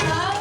Yeah.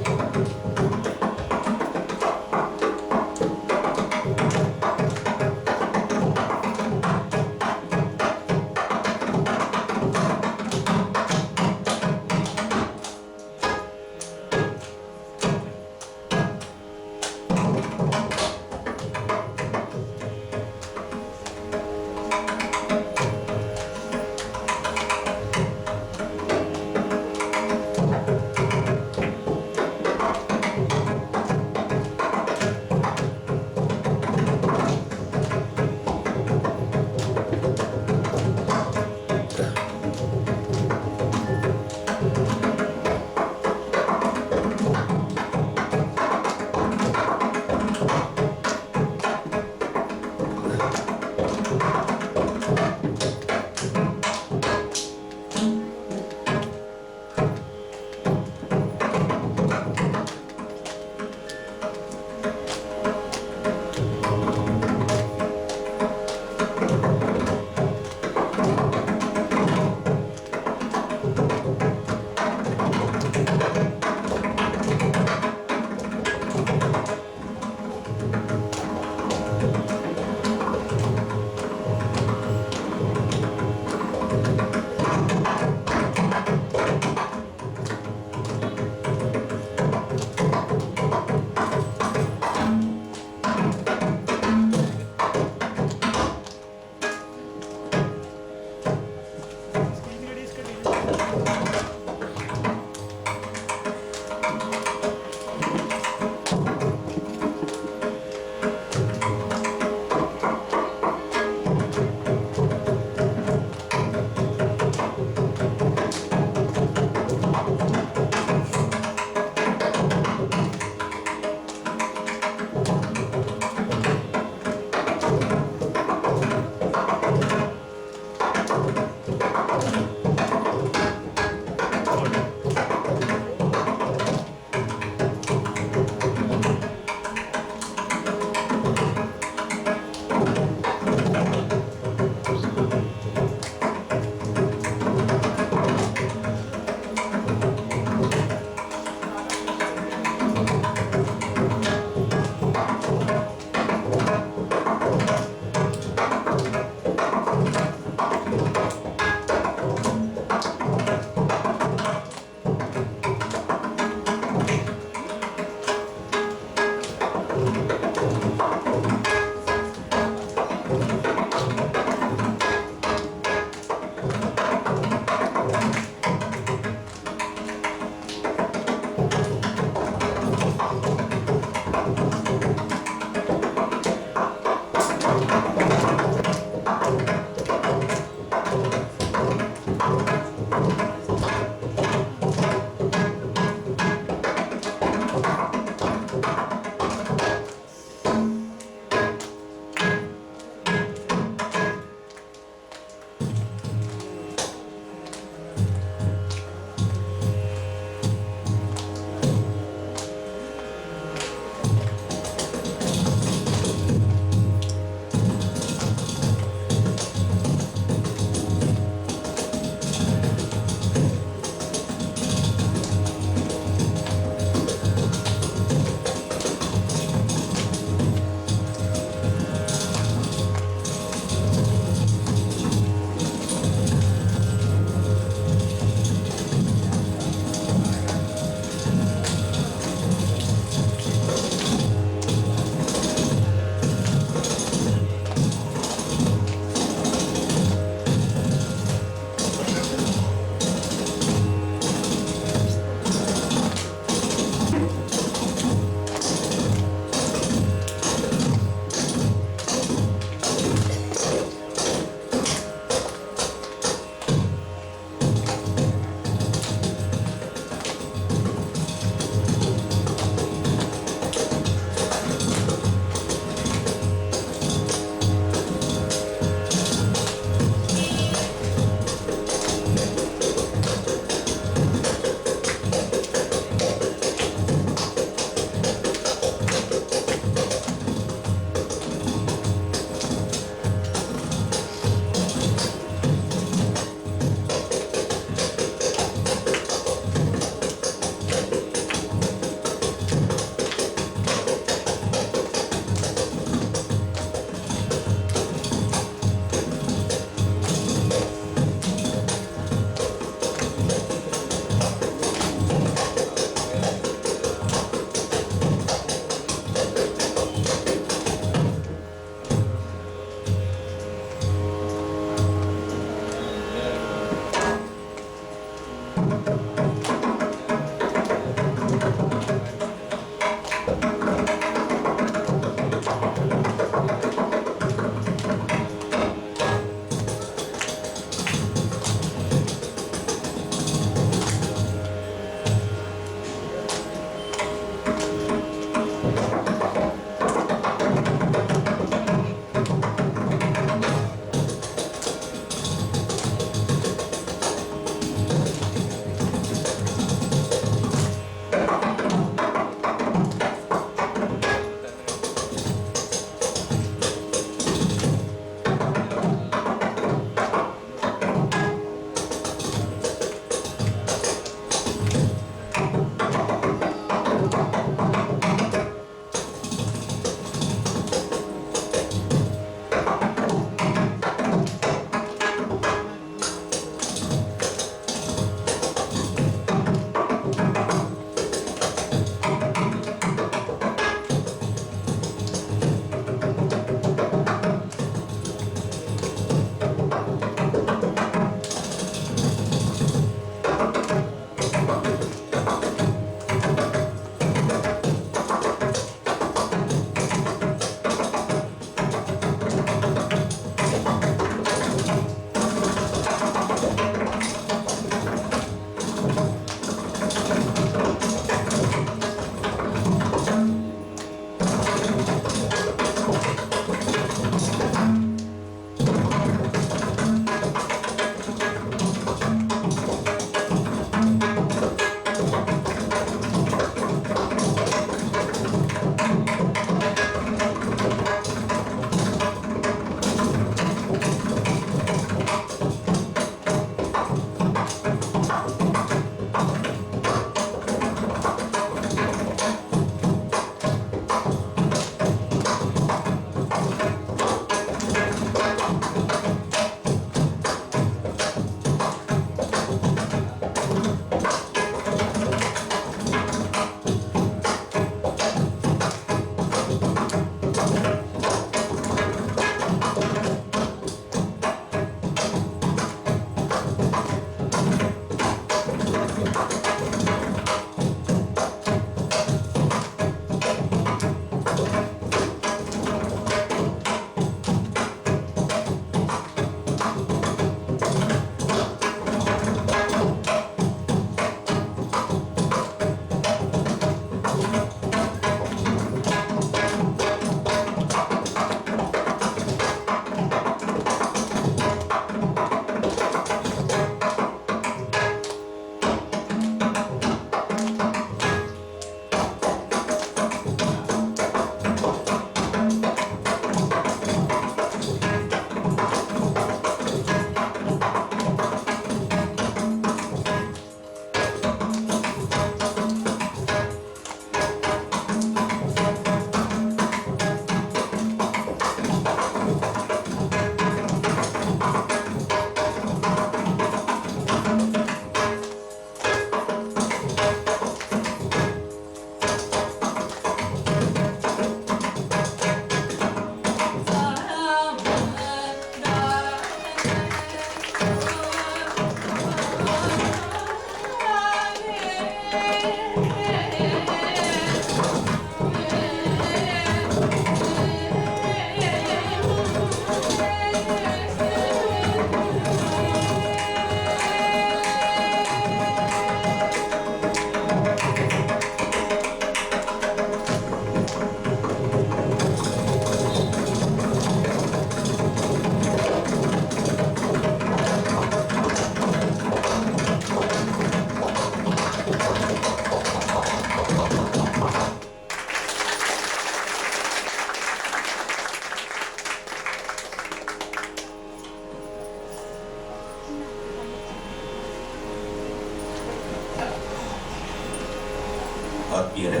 ಆತ್ಮೀಯರೇ,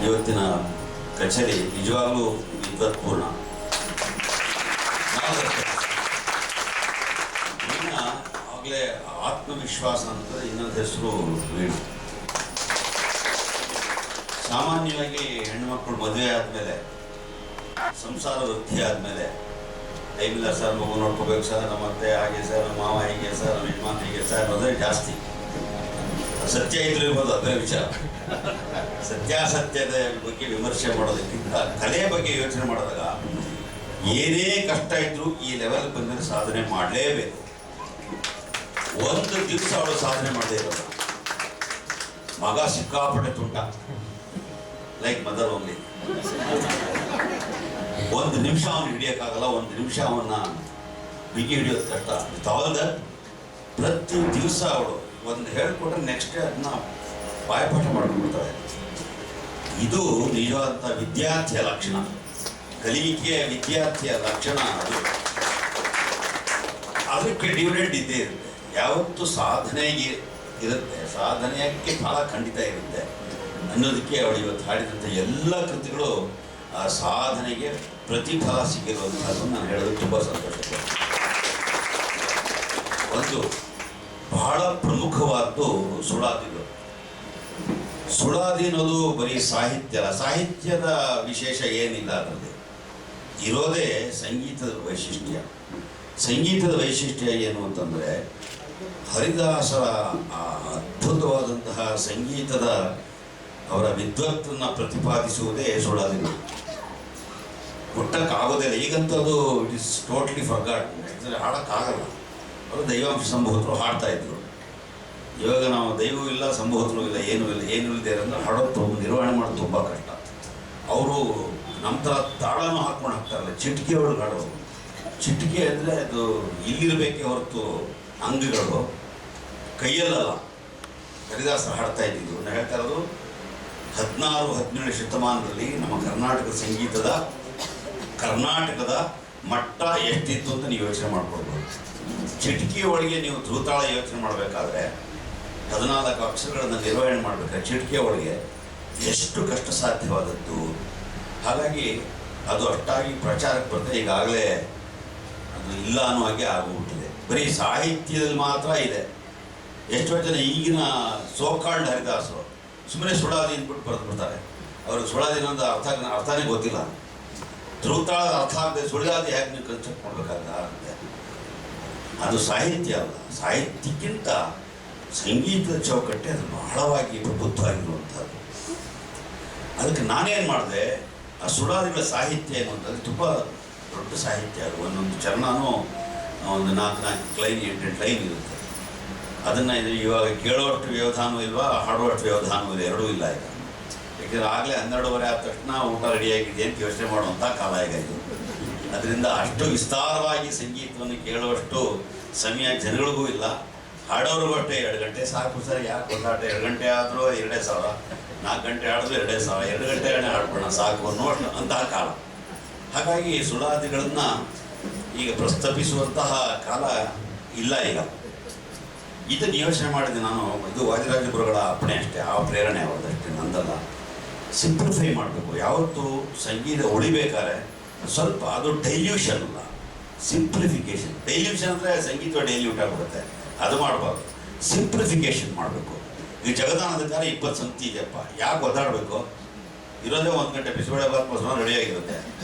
ಇವತ್ತಿನ ಕಚೇರಿ ನಿಜವಾಗ್ಲೂ ವಿದ್ವತ್ಪೂರ್ಣ. ಆಗಲೇ ಆತ್ಮವಿಶ್ವಾಸ ಅಂತ ಇನ್ನೊಂದು ಹೆಸರು ವೀಣು. ಸಾಮಾನ್ಯವಾಗಿ ಹೆಣ್ಣುಮಕ್ಕಳು ಮದುವೆ ಆದಮೇಲೆ, ಸಂಸಾರ ವೃದ್ಧಿ ಆದಮೇಲೆ, ಟೈಮಿಲ್ಲ ಸರ್, ಮಗು ನೋಡ್ಕೋಬೇಕು ಸರ್, ನಮ್ಮ ಅತ್ತೆ ಹಾಗೆ ಸರ್, ನಮ್ಮ ಮಾವ ಹೀಗೆ ಸರ್, ನಮ್ಮ ಯಜಮಾನ ಹೀಗೆ ಸರ್ ಅನ್ನೋದೇ ಜಾಸ್ತಿ. ಸತ್ಯ ಇದ್ರೂ ಇರ್ಬೋದು, ಅದೇ ವಿಚಾರ. ಸತ್ಯಾಸತ್ಯದ ಬಗ್ಗೆ ವಿಮರ್ಶೆ ಮಾಡೋದಕ್ಕಿಂತ ಕಲೆಯ ಬಗ್ಗೆ ಯೋಚನೆ ಮಾಡಿದಾಗ ಏನೇ ಕಷ್ಟ ಇದ್ರೂ ಈ ಲೆವೆಲ್ ಬಂದರೆ ಸಾಧನೆ ಮಾಡಲೇಬೇಕು. ಒಂದು ದಿವಸ ಅವಳು ಸಾಧನೆ ಮಾಡದೇ ಇರೋದು. ಮಗ ಸಿಕ್ಕಾಪಟ್ಟೆ ತುಂಟ, ಲೈಕ್ ಮದರ್ ಓನ್ಲಿ. ಒಂದು ನಿಮಿಷ ಅವನು ಹಿಡಿಯೋಕ್ಕಾಗಲ್ಲ, ಒಂದು ನಿಮಿಷ ಅವನ್ನ ಬಿಗಿ ಹಿಡಿಯೋದು ಕಷ್ಟ. ವಿತ್ ಪ್ರತಿ ದಿವಸ ಅವಳು ಒಂದು ಹೇಳ್ಕೊಟ್ರೆ ನೆಕ್ಸ್ಟ್ ಡೇ ಅದನ್ನ ಬಾಯ್ಪಾಠ ಮಾಡ್ಕೊಳ್ತಾಳೆ. ಇದು ನಿಜವಾದಂಥ ವಿದ್ಯಾರ್ಥಿಯ ಲಕ್ಷಣ, ಕಲಿಕೆಯ ವಿದ್ಯಾರ್ಥಿಯ ಲಕ್ಷಣ. ಅದು ಅದಕ್ಕೆ ಡಿವಿಡೆಂಡ್ ಇದ್ದೇ ಇರುತ್ತೆ. ಯಾವತ್ತು ಸಾಧನೆಗೆ ಇರುತ್ತೆ, ಸಾಧನೆಯಕ್ಕೆ ಫಲ ಖಂಡಿತ ಇರುತ್ತೆ ಅನ್ನೋದಕ್ಕೆ ಅವಳು ಇವತ್ತು ಹಾಡಿದಂಥ ಎಲ್ಲ ಕೃತಿಗಳು ಆ ಸಾಧನೆಗೆ ಪ್ರತಿಫಲ ಸಿಕ್ಕಿರುವಂಥದ್ದು ನಾನು ಹೇಳೋದು ತುಂಬ ಸಂತೋಷ. ಒಂದು ಬಹಳ ಪ್ರಮುಖವಾದ್ದು ಸುಳಾದಿಗಳು. ಸುಳಾದಿ ಅನ್ನೋದು ಬರೀ ಸಾಹಿತ್ಯ ಅಲ್ಲ. ಸಾಹಿತ್ಯದ ವಿಶೇಷ ಏನಿಲ್ಲ, ಅದರಲ್ಲಿ ಇರೋದೇ ಸಂಗೀತದ ವೈಶಿಷ್ಟ್ಯ. ಸಂಗೀತದ ವೈಶಿಷ್ಟ್ಯ ಏನು ಅಂತಂದರೆ, ಹರಿದಾಸರ ಅದ್ಭುತವಾದಂತಹ ಸಂಗೀತದ ಅವರ ವಿದ್ವತ್ತನ್ನು ಪ್ರತಿಪಾದಿಸುವುದೇ ಸುಳಾದಿಗಳು. ಮುಟ್ಟಕ್ಕಾಗೋದಿಲ್ಲ. ಈಗಂತೂ ಅದು ಇಟ್ ಇಸ್ ಟೋಟ್ಲಿ ಫರ್ಗಾಟ್. ಯಾಕಂದರೆ ಹಾಡೋಕ್ಕಾಗಲ್ಲ. ಅವರು ದೈವಾಂಶ ಸಂಭೂತರು ಹಾಡ್ತಾ ಇದ್ರು. ಇವಾಗ ನಾವು ದೈವವೂ ಇಲ್ಲ, ಸಂಭೂತರೂ ಇಲ್ಲ, ಏನೂ ಇಲ್ಲದೆ ಅಂದ್ರೆ ಹಾಡೋದು ನಿರ್ವಹಣೆ ಮಾಡೋದು ತುಂಬ ಕಷ್ಟ. ಅವರು ನಮ್ಮ ಥರ ತಾಳನೂ ಹಾಕ್ಕೊಂಡು ಹಾಕ್ತಾರಲ್ಲ, ಚಿಟಿಕೆ ಒಳಗೆ ಹಾಡೋದು. ಚಿಟಿಕೆ ಅಂದರೆ ಅದು ಇಲ್ಲಿರಬೇಕೆ ಹೊರತು ಅಂಗಗಳು ಕೈಯಲ್ಲಲ್ಲ. ಹರಿದಾಸರು ಹಾಡ್ತಾ ಇದ್ದಿದ್ದು ನಾನು ಹೇಳ್ತಾ ಇರೋದು 16-17 ಶತಮಾನದಲ್ಲಿ ನಮ್ಮ ಕರ್ನಾಟಕದ ಮಟ್ಟ ಎಷ್ಟಿತ್ತು ಅಂತ ನೀವು ಯೋಚನೆ ಮಾಡ್ಕೊಳ್ಬೋದು. ಚಿಟಿಕೆ ಒಳಗೆ ನೀವು ಧೃತಾಳ ಯೋಚನೆ ಮಾಡಬೇಕಾದ್ರೆ 14 ಅಕ್ಷರಗಳನ್ನು ನಿರ್ವಹಣೆ ಮಾಡಬೇಕಾದ್ರೆ ಚಿಟಿಕೆ ಒಳಗೆ ಎಷ್ಟು ಕಷ್ಟ ಸಾಧ್ಯವಾದದ್ದು. ಹಾಗಾಗಿ ಅದು ಅಷ್ಟಾಗಿ ಪ್ರಚಾರಕ್ಕೆ ಬರ್ತದೆ. ಈಗಾಗಲೇ ಅದು ಇಲ್ಲ ಅನ್ನೋ ಹಾಗೆ ಆಗೋಗ್ಬಿಟ್ಟಿದೆ. ಬರೀ ಸಾಹಿತ್ಯದಲ್ಲಿ ಮಾತ್ರ ಇದೆ. ಎಷ್ಟೋ ಜನ ಈಗಿನ ಸೋಕಾಲ್ಡ್ ಹರಿದಾಸರು ಸುಮ್ಮನೆ ಸುಳಾದಿ ಅಂದ್ಬಿಟ್ಟು ಬರೆದು ಬಿಡ್ತಾರೆ. ಅವ್ರಿಗೆ ಸುಳಾದಿ ಅನ್ನೋದು ಅರ್ಥನೇ ಗೊತ್ತಿಲ್ಲ. ಧ್ರುವತಾಳದ ಅರ್ಥ ಆಗದೆ ಸುಳಾದಿ ಹೇಗೆ ನೀವು ಕನ್ಸೆಪ್ಟ್ ಮಾಡಬೇಕಾಗುತ್ತೆ. ಅದು ಸಾಹಿತ್ಯ ಅಲ್ಲ. ಸಾಹಿತ್ಯಕ್ಕಿಂತ ಸಂಗೀತದ ಚೌಕಟ್ಟೆ ಅದು ಬಹಳವಾಗಿ ಪ್ರಬುದ್ಧವಾಗಿರುವಂಥದ್ದು. ಅದಕ್ಕೆ ನಾನೇನು ಮಾಡಿದೆ, ಆ ಸುಳಾದಿಗಳ ಸಾಹಿತ್ಯ ಏನು ಅಂತಂದರೆ ತುಂಬ ದೊಡ್ಡ ಸಾಹಿತ್ಯ. ಅದು ಒಂದೊಂದು ಚರಣನೂ ಒಂದು 4 ಲೈನ್ 8 ಲೈನ್ ಇರುತ್ತೆ. ಅದನ್ನು ಇವಾಗ ಕೇಳೋಷ್ಟು ವ್ಯವಧಾನವೂ ಇಲ್ವಾ, ಹಾಡುವಷ್ಟು ವ್ಯವಧಾನವೂ ಇಲ್ಲ, ಎರಡೂ ಇಲ್ಲ ಈಗ. ಯಾಕೆಂದರೆ ಆಗಲೇ 12:30 ಆದ ತಕ್ಷಣ ಊಟ ರೆಡಿಯಾಗಿದೆ ಅಂತ ಯೋಚನೆ ಮಾಡುವಂಥ ಕಾಲ ಈಗ ಇದು. ಅದರಿಂದ ಅಷ್ಟು ವಿಸ್ತಾರವಾಗಿ ಸಂಗೀತವನ್ನು ಕೇಳುವಷ್ಟು ಸಮಯ ಜನಗಳಿಗೂ ಇಲ್ಲ, ಹಾಡೋರಿಗೂ ಅಷ್ಟೇ. 2 ಗಂಟೆ ಸಾಕು ಸರ್, ಯಾಕೆ ಕೊಂದಾಟ. 2 ಗಂಟೆ ಆದರೂ 2,000, 4 ಗಂಟೆ ಆಡಿದ್ರು 2,000, 2 ಗಂಟೆ ಹಾಡ್ಬೋಣ ಸಾಕು ಅನ್ನೋಷ್ಟು ಅಂತಹ ಕಾಲ. ಹಾಗಾಗಿ ಸುಳಾದಿಗಳನ್ನು ಈಗ ಪ್ರಸ್ತಾಪಿಸುವಂತಹ ಕಾಲ ಇಲ್ಲ ಈಗ. ಇದನ್ನು ಯೋಚನೆ ಮಾಡಿದೆ ನಾನು. ಇದು ವಾದಿರಾಜ ಗುರುಗಳ ಅಪ್ಪಣೆ ಅಷ್ಟೇ, ಆ ಪ್ರೇರಣೆ ಅವ್ರದ್ದಷ್ಟೇ, ನಂದಲ್ಲ. ಸಿಂಪ್ಲಿಫೈ ಮಾಡಬೇಕು. ಯಾವತ್ತು ಸಂಗೀತ ಉಳಿಬೇಕಾದ್ರೆ ಸ್ವಲ್ಪ ಅದು ಡೈಲ್ಯೂಷನ್ ಅಲ್ಲ, ಸಿಂಪ್ಲಿಫಿಕೇಶನ್. ಡೈಲ್ಯೂಷನ್ ಅಂದರೆ ಸಂಗೀತ ಡೈಲ್ಯೂಟ್ ಆಗಿಬಿಡುತ್ತೆ, ಅದು ಮಾಡಬಾರ್ದು. ಸಿಂಪ್ಲಿಫಿಕೇಶನ್ ಮಾಡಬೇಕು. ಈ ಜಗದಾನದ ಕಾರ್ಯ 20 ಸಂಗತಿ ಇದೆಯಪ್ಪ, ಯಾಕೆ ಒದ್ದಾಡಬೇಕು? ಇರೋದೇ 1 ಗಂಟೆ ಬಿಸಿಬೇಳೆ ಬಾತ್ ಮೊಸರು ರೆಡಿಯಾಗಿರುತ್ತೆ.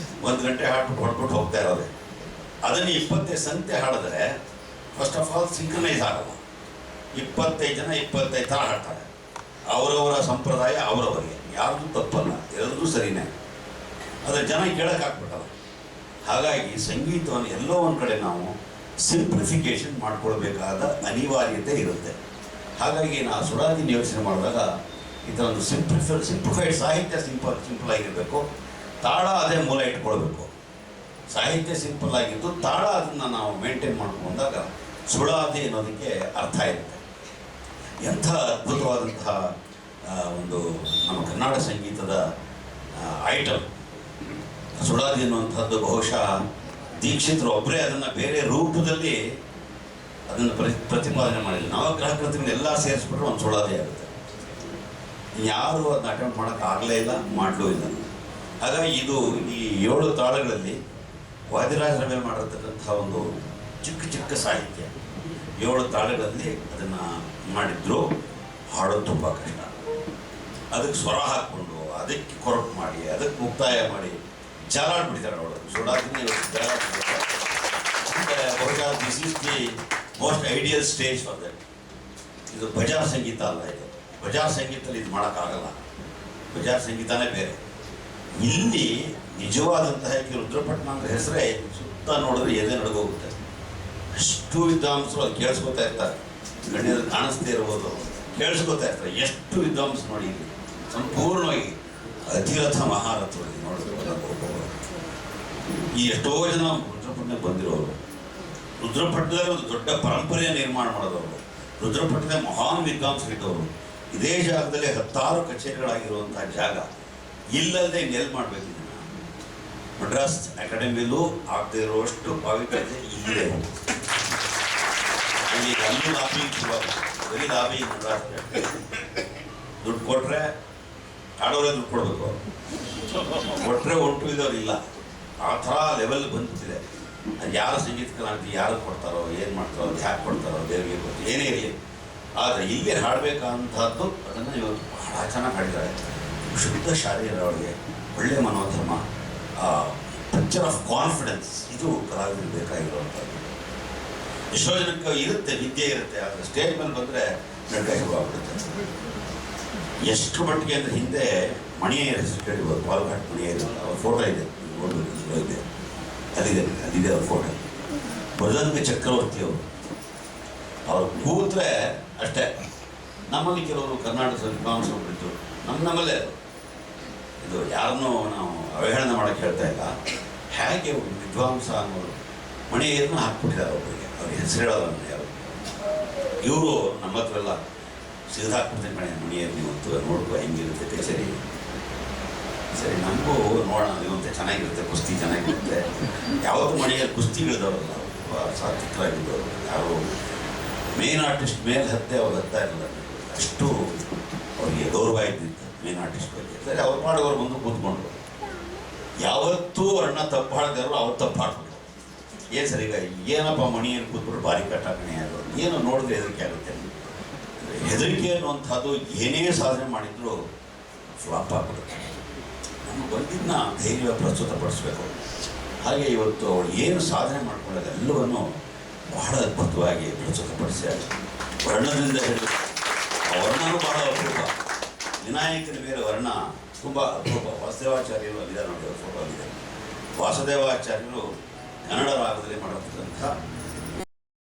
1 ಗಂಟೆ ಹಾಡ್ಬಿಟ್ಟು ಹೊಡ್ಬಿಟ್ಟು ಹೋಗ್ತಾ ಇರೋದೆ. ಅದನ್ನು 25 ಸಂಗತಿ ಹಾಡಿದ್ರೆ ಫಸ್ಟ್ ಆಫ್ ಆಲ್ ಸಿಂಕ್ರನೈಸ್ ಆಗಲ್ಲ. 25 ಜನ 25 ಥರ ಹಾಡ್ತಾರೆ. ಅವರವರ ಸಂಪ್ರದಾಯ ಅವರವರಿಗೆ, ಯಾರ್ದು ತಪ್ಪಲ್ಲ, ಎಲ್ಲರೂ ಸರಿನೇ. ಆದರೆ ಜನ ಕೇಳೋಕ್ಕಾಗ್ಬಿಟ್ಟಲ್ಲ. ಹಾಗಾಗಿ ಸಂಗೀತವನ್ನು ಎಲ್ಲೋ ಒಂದು ಕಡೆ ನಾವು ಸಿಂಪ್ಲಿಫಿಕೇಶನ್ ಮಾಡ್ಕೊಳ್ಬೇಕಾದ ಅನಿವಾರ್ಯತೆ ಇರುತ್ತೆ. ಹಾಗಾಗಿ ನಾವು ಸುಳಾದಿನ ಯೋಚನೆ ಮಾಡಿದಾಗ ಈ ಥರ ಒಂದು ಸಿಂಪ್ಲಿಫೈಡ್ ಸಾಹಿತ್ಯ ಸಿಂಪಲ್ ಆಗಿರಬೇಕು. ತಾಳ ಅದೇ ಮೂಲ ಇಟ್ಕೊಳ್ಬೇಕು. ಸಾಹಿತ್ಯ ಸಿಂಪಲ್ ಆಗಿದ್ದು, ತಾಳ ಅದನ್ನು ನಾವು ಮೇಂಟೈನ್ ಮಾಡ್ಕೊಂಡಾಗ ಸುಳಾದಿ ಅನ್ನೋದಕ್ಕೆ ಅರ್ಥ ಇರುತ್ತೆ. ಎಂಥ ಅದ್ಭುತವಾದಂತಹ ಒಂದು ನಮ್ಮ ಕರ್ನಾಟಕ ಸಂಗೀತದ ಐಟಮ್ ಸುಳಾದಿ ಅನ್ನುವಂಥದ್ದು. ಬಹುಶಃ ದೀಕ್ಷಿತರು ಒಬ್ಬರೇ ಅದನ್ನು ಬೇರೆ ರೂಪದಲ್ಲಿ ಅದನ್ನು ಪ್ರತಿಪಾದನೆ ಮಾಡಿಲ್ಲ. ನವಗ್ರಹ ಕೃತಿಗಳನ್ನೆಲ್ಲ ಸೇರಿಸ್ಬಿಟ್ರೆ ಒಂದು ಸುಳಾದಿ ಆಗುತ್ತೆ. ಯಾರು ಅದನ್ನ ಅಟೆಂಪ್ಟ್ ಮಾಡೋಕ್ಕೆ ಆಗಲೇ ಇಲ್ಲ, ಮಾಡಲೂ ಇಲ್ಲ. ಹಾಗಾಗಿ ಇದು ಈ 7 ತಾಳಗಳಲ್ಲಿ ವಾದಿರಾಜರ ಮೇಲೆ ಮಾಡಿರ್ತಕ್ಕಂಥ ಒಂದು ಚಿಕ್ಕ ಚಿಕ್ಕ ಸಾಹಿತ್ಯ. 7 ತಾಳಗಳಲ್ಲಿ ಅದನ್ನು ಮಾಡಿದ್ರು. ಹಾಡೋದು ತುಂಬ ಕಷ್ಟ. ಅದಕ್ಕೆ ಸ್ವರ ಹಾಕ್ಕೊಂಡು ಅದಕ್ಕೆ ಕೊರಪು ಮಾಡಿ ಅದಕ್ಕೆ ಮುಕ್ತಾಯ ಮಾಡಿ ಜಾಲಾಡ್ಬಿಟ್ಟಿದ್ದಾರೆ ಅವರು. ಸುಡಾದಿನೇ ಜಾಲಾಡ್ಬಿಟ್ಟಿದ್ದಾರೆ. ಬಹುಶಃ this is the most ideal stage for that. ಇದು ಬಜಾರ್ ಸಂಗೀತ ಅಲ್ಲ. ಇದು ಬಜಾರ್ ಸಂಗೀತದಲ್ಲಿ ಇದು ಮಾಡೋಕ್ಕಾಗಲ್ಲ. ಬಜಾರ್ ಸಂಗೀತನೇ ಬೇರೆ. ಇಲ್ಲಿ ನಿಜವಾದಂತಹ ರುದ್ರಪಟ್ನ ಅಂದ್ರೆ ಹೆಸರೇ ಸುತ್ತ ನೋಡಿದ್ರೆ ಎದೆ ನಡಗೋಗುತ್ತೆ. ಅಷ್ಟು ವಿದ್ವಾಂಸರು ಅದು ಕೇಳಿಸ್ಕೊತಾ ಇರ್ತಾರೆ. ಗಣ್ಯರು ಕಾಣಿಸ್ದೇ ಇರ್ಬೋದು, ಕೇಳಿಸ್ಕೊತಾ ಇರ್ತಾರೆ. ಎಷ್ಟು ವಿದ್ವಾಂಸ ನೋಡಿ ಇಲ್ಲಿ ಸಂಪೂರ್ಣವಾಗಿ ಅತಿರಥ ಮಹಾರಥರು ನೋಡಿದ್ರು. ಈ ಎಷ್ಟೋ ಜನ ರುದ್ರಪಟ್ಟಣಕ್ಕೆ ಬಂದಿರೋರು, ರುದ್ರಪಟ್ಟಣದಲ್ಲಿ ಒಂದು ದೊಡ್ಡ ಪರಂಪರೆಯ ನಿರ್ಮಾಣ ಮಾಡೋದವರು, ರುದ್ರಪಟ್ಟಣದ ಮಹಾನ್ ವಿದ್ವಾಂಸರಿದ್ದವರು. ಇದೇ ಜಾಗದಲ್ಲಿ 10 ಕಚೇರಿಗಳಾಗಿರುವಂತಹ ಜಾಗ ಇಲ್ಲದೆ ನೆಲ್ ಮಾಡಬೇಕು. ಮಡ್ರಾಸ್ ಅಕಾಡೆಮಿಲೂ ಆಗದೆ ಇರುವಷ್ಟು ಪಾವಿತ್ರ್ಯತೆ ಇಲ್ಲಿದೆ. ಅಲ್ಲಿ ಅಲ್ಲೂ ಲಾಬಿ ಬರೀ ಲಾಬಿ ಮಡ್ರಾಸ್. ದುಡ್ಡು ಕೊಟ್ಟರೆ ಆಡೋರೇ ದುಡ್ಡು ಕೊಡಬೇಕು, ಕೊಟ್ಟರೆ ಒಟ್ಟು ಇದ್ದವ್ರಿಲ್ಲ. ಆ ಥರ ಲೆವೆಲ್ ಬಂದಿದೆ. ಅದು ಯಾರು ಸಂಗೀತ ಕಲಾವಿದರು ಯಾರು ಕೊಡ್ತಾರೋ, ಏನು ಮಾಡ್ತಾರೋ, ಅದು ಹ್ಯಾಕೆ ಕೊಡ್ತಾರೋ ದೇವರಿಗೆ ಗೊತ್ತು, ಏನೇ ಇರಲಿ. ಆದರೆ ಇಲ್ಲಿ ಹಾಡಬೇಕಂತಹದ್ದು ಅದನ್ನು ಇವತ್ತು ಬಹಳ ಚೆನ್ನಾಗಿ ಹಾಡಿದ್ದಾರೆ. ಶುದ್ಧ ಶಾರೀರ ಅವರಿಗೆ ಒಳ್ಳೆಯ ಮನೋಧರ್ಮ, ಪಿಕ್ಚರ್ ಆಫ್ ಕಾನ್ಫಿಡೆನ್ಸ್, ಇದು ಕಲಾವಿದರಿಗೆ ಬೇಕಾಗಿರುವಂಥದ್ದು. ಎಷ್ಟೋ ಜನಕ್ಕೆ ಇರುತ್ತೆ, ವಿದ್ಯೆ ಇರುತ್ತೆ, ಆದರೆ ಸ್ಟೇಜ್ ಮೇಲೆ ಬಂದರೆ ನಡ್ಕ ಶುರುವಾಗ್ಬಿಡುತ್ತೆ. ಎಷ್ಟು ಮಟ್ಟಿಗೆ ಅಂದರೆ ಹಿಂದೆ ಮಣಿಯರ್ ಹೆಸರು ಕೇಳಿರ್ಬೋದು, ಪಾಲ್ಘಾಟ್ ಮಣಿಯರ್. ಅವ್ರ ಫೋಟೋ ಇದೆ, ನೋಡ್ಬೇಕು, ಇದೆ, ಅಲ್ಲಿದೆ ಅವ್ರ ಫೋಟೋ. ಮೃದಂಗ ಚಕ್ರವರ್ತಿ ಅವರು. ಅವ್ರು ಕೂತ್ರೆ ಅಷ್ಟೇ. ನಮ್ಮಲ್ಲಿ ಕೆಲವರು ಕರ್ನಾಟಕ ವಿದ್ವಾಂಸರು ಬಿಟ್ಟು ನಮ್ಮಲ್ಲೇ ಇದು ಯಾರನ್ನೂ ನಾವು ಅವಹೇಳನ ಮಾಡೋಕ್ಕೆ ಹೇಳ್ತಾ ಇಲ್ಲ. ಹೇಗೆ ವಿದ್ವಾಂಸ ಅನ್ನೋರು ಮಣಿಯರನ್ನ ಹಾಕ್ಬಿಟ್ಟಿದ್ದಾರೆ ಒಬ್ಬರಿಗೆ. ಅವ್ರಿಗೆ ಹೆಸರು ಹೇಳೋದನ್ನು ಯಾರು ಇವರು ನಮ್ಮ ಹತ್ರೆಲ್ಲ ಸಿಗದಾಕ್ಬಿಡ್ತೀನಿ ಕಣೆ ಮಣಿಯರು ನೀವಂತೂ ನೋಡ್ಕೊ ಹೆಂಗಿರುತ್ತೆ ಕಚೇರಿ. ಸರಿ, ನಮಗೂ ನೋಡೋಣ ನೀವಂತೆ ಚೆನ್ನಾಗಿರುತ್ತೆ, ಕುಸ್ತಿ ಚೆನ್ನಾಗಿರುತ್ತೆ. ಯಾವತ್ತೂ ಮಣಿಯರು ಕುಸ್ತಿಗಳಿದವರಲ್ಲ, ಸಾತ್ವಿಕರಾಗಿದ್ದವರು. ಯಾರು ಮೇನ್ ಆರ್ಟಿಸ್ಟ್ ಮೇಲೆ ಅವ್ರು ಹತ್ತಾ ಇರಲಿಲ್ಲ. ಅಷ್ಟು ಅವರಿಗೆ ಗೌರವ ಇದ್ದಿತ್ತು ಮೇನ್ ಆರ್ಟಿಸ್ಟ್ ಬಗ್ಗೆ. ಸರಿ, ಅವ್ರು ಮಾಡೋರು ಬಂದು ಕೂತ್ಕೊಂಡ್ರು. ಯಾವತ್ತೂ ಅಣ್ಣ ತಪ್ಪು ಹಾಡ್ದಾರು ಅವ್ರು ತಪ್ಪು ಹಾಡ್ಬಿಟ್ರು. ಏನು ಸರ್ ಈಗ ಏನಪ್ಪ ಮಣಿಯನ್ನು ಕೂತ್ಬಿಟ್ಟು ಭಾರಿ ಕಟ್ಟಾಕಣೆ ಆಗೋರು, ಏನು ನೋಡಿದ್ರೆ ಹೆದರಿಕೆ ಆಗುತ್ತೆ. ಹೆದರಿಕೆ ಅನ್ನುವಂಥದ್ದು ಏನೇ ಸಾಧನೆ ಮಾಡಿದ್ರು ಫ್ಲಾಪ್ ಆಗ್ಬಿಡುತ್ತೆ. ನಮ್ಗೆ ಬಂದಿದ್ದನ್ನ ಧೈರ್ಯ ಪ್ರಸ್ತುತಪಡಿಸ್ಬೇಕು. ಹಾಗೆ ಇವತ್ತು ಅವಳು ಏನು ಸಾಧನೆ ಮಾಡ್ಕೊಳ್ಳೋದು ಎಲ್ಲವನ್ನೂ ಬಹಳ ಅದ್ಭುತವಾಗಿ ಪ್ರಸ್ತುತಪಡಿಸಿ ವರ್ಣದಿಂದ ಹಿಡಿದು ಆ ವರ್ಣನೂ ಬಹಳ ಅಪರೂಪ. ವಿನಾಯಕನ ಬೇರೆ ವರ್ಣ ತುಂಬ ಅಪರೂಪ. ವಾಸುದೇವಾಚಾರ್ಯರು ಅಲ್ಲಿದ್ದಾರೆ ನೋಡಿ, ಅವ್ರ ಫೋಟೋ ಆಗಿದೆ. ವಾಸುದೇವಾಚಾರ್ಯರು ಕನ್ನಡ ರಾಗದಲ್ಲಿ ಮಾಡಿರ್ತಕ್ಕಂಥ